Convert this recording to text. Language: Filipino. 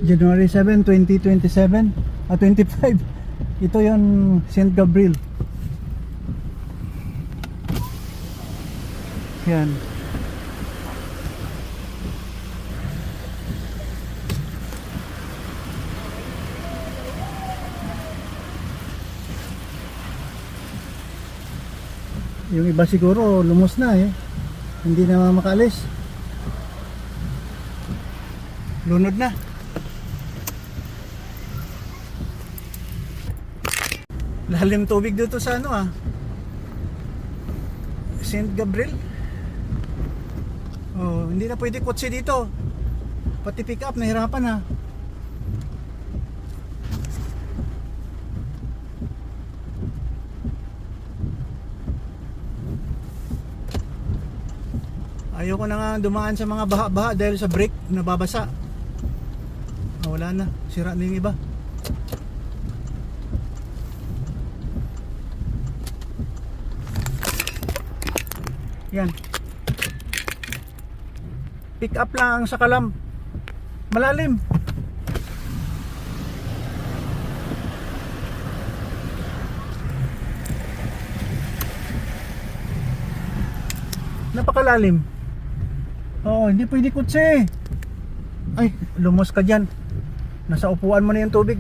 January 7, 2027 25. Ito yung St. Gabriel. Yan. Yung iba siguro lumos na eh. Hindi na makaalis. Lunod na. Lalim tubig dito sa ano St. Gabriel. Oh, hindi na pwede kotse dito. Pati pick up nahirapan na. Ayoko na nga dumaan sa mga baha-baha dahil sa brake nababasa. Wala na, sira na yung iba. Yan. Pick up lang sa Kalam. Malalim. Napakalalim. Oo, hindi pwede kutsi. Ay, lumos ka dyan. Nasa upuan mo na yung tubig.